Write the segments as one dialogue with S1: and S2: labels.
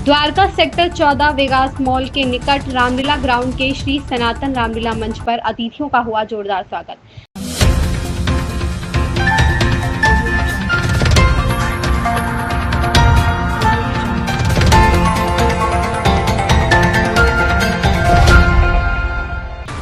S1: Dwarka sector 14 Vegas mall के निकट Ramlila ground के श्री सनातन रामलीला मंच पर अतिथियों का हुआ जोरदार स्वागत।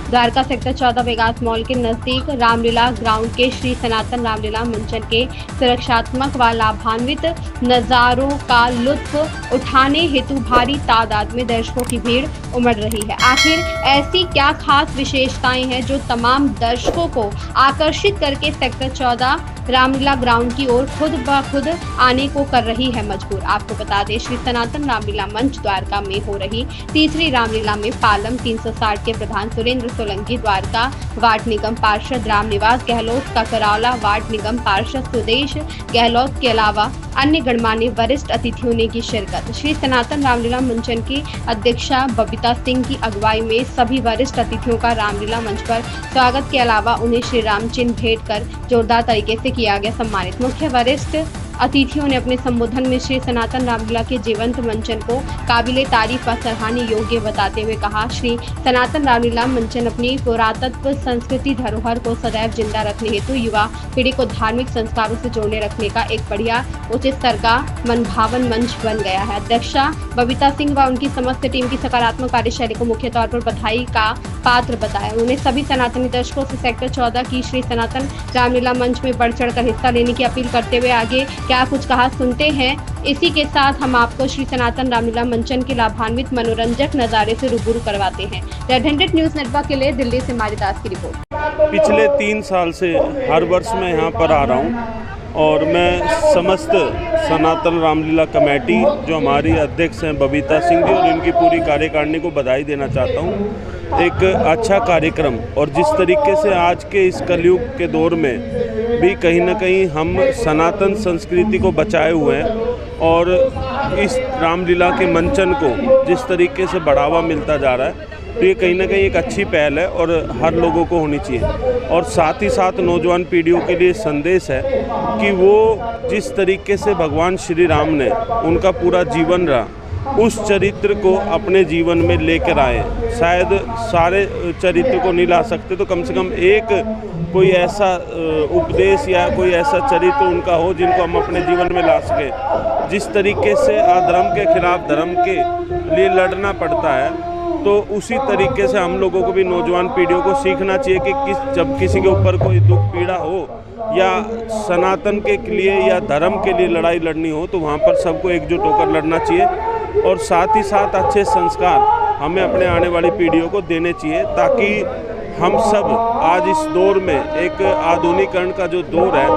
S1: द्वारका सेक्टर 14 वेगास मॉल के नजदीक रामलीला ग्राउंड के श्री सनातन रामलीला मंचन के सुरक्षात्मक व लाभान्वित नजारों का लुत्फ उठाने हेतु भारी तादाद में दर्शकों की भीड़ उमड़ रही है। आखिर ऐसी क्या खास विशेषताएं हैं जो तमाम दर्शकों को आकर्षित करके सेक्टर 14 रामलीला ग्राउंड की ओर खुद ब खुद आने को कर रही है मजबूर। आपको बता दें, श्री सनातन रामलीला मंच द्वारका में हो रही तीसरी रामलीला में पालम 360 के प्रधान सुरेंद्र सोलंकी, द्वारका वार्ड निगम पार्षद रामनिवास गहलोत, ककराला वार्ड निगम पार्षद सुदेश गहलोत के अलावा अन्य गणमान्य वरिष्ठ अतिथियों ने की शिरकत। श्री सनातन रामलीला मंचन की अध्यक्षा बबीता सिंह की अगुवाई में सभी वरिष्ठ अतिथियों का रामलीला मंच पर स्वागत के अलावा उन्हें श्री राम चिन्ह भेंट कर जोरदार तरीके से किया गया सम्मानित। मुख्य वरिष्ठ अतिथियों ने अपने संबोधन में श्री सनातन रामलीला के जीवंत मंचन को काबिले तारीफ व सराहनीय योग्य बताते हुए कहा, श्री सनातन रामलीला मंचन अपनी पुरातत्व संस्कृति धरोहर को सदैव जिंदा रखने हेतु युवा पीढ़ी को धार्मिक संस्कारों से जोड़ने रखने का एक बढ़िया उचित स्तर का मनभावन मंच बन गया है। अध्यक्षा बबीता सिंह व उनकी समस्त टीम की सकारात्मक कार्यशैली को मुख्य तौर पर बधाई का पात्र बताया। उन्होंने सभी सनातनी दर्शकों से सेक्टर 14 की श्री सनातन रामलीला मंच में बढ़ चढ़कर हिस्सा लेने की अपील करते हुए आगे क्या कुछ कहा सुनते हैं। इसी के साथ हम आपको श्री सनातन रामलीला मंचन के लाभान्वित मनोरंजक नज़ारे से रूबरू करवाते हैं। रेड 100 न्यूज़ नेटवर्क के लिए दिल्ली से मारिदास की रिपोर्ट।
S2: पिछले 3 साल से हर वर्ष मैं यहाँ पर आ रहा हूँ और मैं समस्त सनातन रामलीला कमेटी जो हमारी अध्यक्ष हैं बबीता सिंह जी और इनकी पूरी कार्यकारिणी को बधाई देना चाहता हूँ। एक अच्छा कार्यक्रम और जिस तरीके से आज के इस कलयुग के दौर में भी कहीं ना कहीं हम सनातन संस्कृति को बचाए हुए हैं और इस रामलीला के मंचन को जिस तरीके से बढ़ावा मिलता जा रहा है, तो ये कहीं ना कहीं एक अच्छी पहल है और हर लोगों को होनी चाहिए। और साथ ही साथ नौजवान पीढ़ियों के लिए संदेश है कि वो जिस तरीके से भगवान श्री राम ने उनका पूरा जीवन रहा, उस चरित्र को अपने जीवन में लेकर आए। शायद सारे चरित्र को नहीं ला सकते तो कम से कम एक कोई ऐसा उपदेश या कोई ऐसा चरित्र उनका हो जिनको हम अपने जीवन में ला सकें। जिस तरीके से अधर्म के खिलाफ धर्म के लिए लड़ना पड़ता है, तो उसी तरीके से हम लोगों को भी नौजवान पीढ़ियों को सीखना चाहिए कि जब किसी के ऊपर कोई दुख पीड़ा हो या सनातन के लिए या धर्म के लिए लड़ाई लड़नी हो तो वहाँ पर सबको एकजुट होकर लड़ना चाहिए। और साथ ही साथ अच्छे संस्कार हमें अपने आने वाली पीढ़ियों को देने चाहिए ताकि हम सब आज इस दौर में एक आधुनिकीकरण का जो दौर है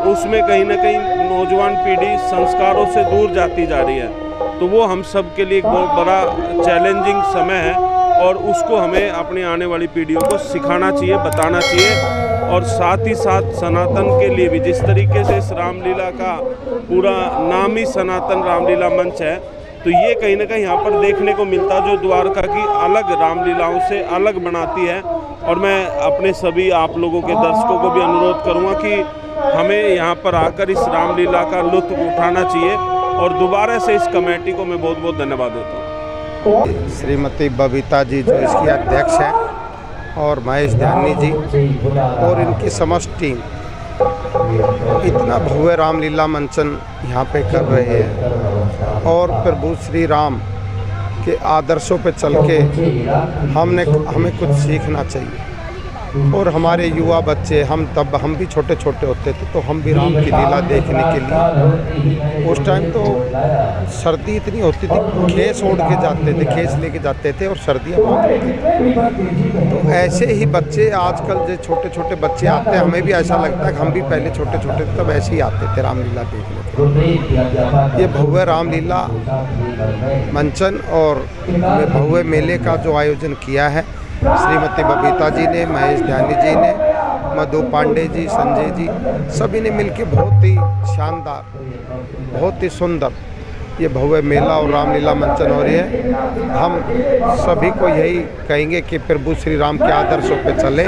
S2: उसमें कहीं ना कहीं नौजवान पीढ़ी संस्कारों से दूर जाती जा रही है। तो वो हम सब के लिए एक बहुत बड़ा चैलेंजिंग समय है और उसको हमें अपनी आने वाली पीढ़ियों को सिखाना चाहिए, बताना चाहिए। और साथ ही साथ सनातन के लिए भी जिस तरीके से इस रामलीला का पूरा नाम ही सनातन रामलीला मंच है, तो ये कहीं ना कहीं यहाँ पर देखने को मिलता जो द्वारका की अलग रामलीलाओं से अलग बनाती है। और मैं अपने सभी आप लोगों के दर्शकों को भी अनुरोध करूँगा कि हमें यहाँ पर आकर इस रामलीला का लुत्फ उठाना चाहिए। और दोबारा से इस कमेटी को मैं बहुत बहुत धन्यवाद देता हूँ।
S3: श्रीमती बबीता जी जो इसकी अध्यक्ष हैं और महेश ध्यानी जी और इनकी समस्त टीम इतना भव्य रामलीला मंचन यहाँ पे कर रहे हैं और प्रभु श्री राम के आदर्शों पे चल के हमें कुछ सीखना चाहिए। और हमारे युवा बच्चे हम भी छोटे छोटे होते थे तो हम भी राम की लीला देखने के लिए उस टाइम तो सर्दी इतनी होती थी, खेस ओढ़ के जाते थे, खेस लेके जाते थे और सर्दियाँ बहुत होती थी। तो ऐसे ही बच्चे आजकल जो छोटे छोटे बच्चे आते हैं, हमें भी ऐसा लगता है कि हम भी पहले छोटे छोटे थे तब ऐसे ही आते थे रामलीला देखने के। ये भव्य रामलीला मंचन और भव्य मेले का जो आयोजन किया है श्रीमती बबीता जी ने, महेश ध्यानी जी ने, मधु पांडे जी, संजय जी, सभी ने मिलकर बहुत ही शानदार, बहुत ही सुंदर ये भव्य मेला और रामलीला मंचन हो रही है। हम सभी को यही कहेंगे कि प्रभु श्री राम के आदर्शों पे चलें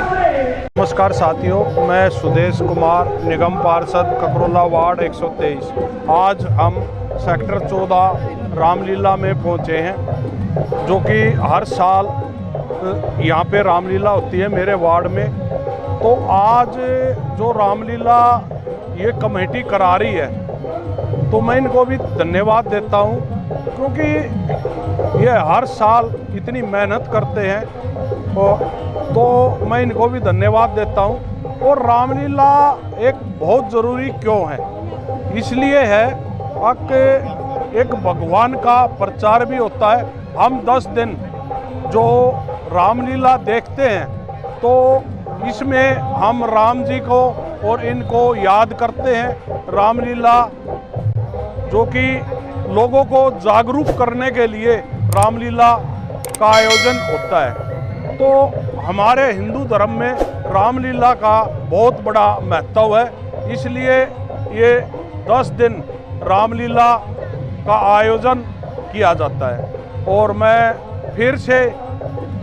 S4: नमस्कार साथियों, मैं सुदेश कुमार, निगम पार्षद ककरोला वार्ड 123। आज हम सेक्टर 14 रामलीला में पहुंचे हैं, जो कि हर साल यहाँ पे रामलीला होती है मेरे वार्ड में। तो आज जो रामलीला ये कमेटी करा रही है, तो मैं इनको भी धन्यवाद देता हूँ, क्योंकि ये हर साल इतनी मेहनत करते हैं। तो मैं इनको भी धन्यवाद देता हूँ। और रामलीला एक बहुत ज़रूरी क्यों है, इसलिए है कि एक भगवान का प्रचार भी होता है। हम 10 दिन जो रामलीला देखते हैं, तो इसमें हम राम जी को और इनको याद करते हैं। रामलीला जो कि लोगों को जागरूक करने के लिए रामलीला का आयोजन होता है। तो हमारे हिंदू धर्म में रामलीला का बहुत बड़ा महत्व है, इसलिए ये 10 दिन रामलीला का आयोजन किया जाता है। और मैं फिर से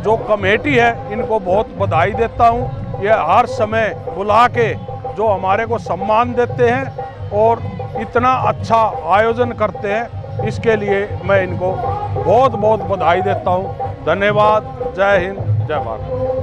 S4: जो कमेटी है इनको बहुत बधाई देता हूँ। ये हर समय बुला के जो हमारे को सम्मान देते हैं और इतना अच्छा आयोजन करते हैं, इसके लिए मैं इनको बहुत बहुत बधाई देता हूँ। धन्यवाद। जय हिंद, जय भारत।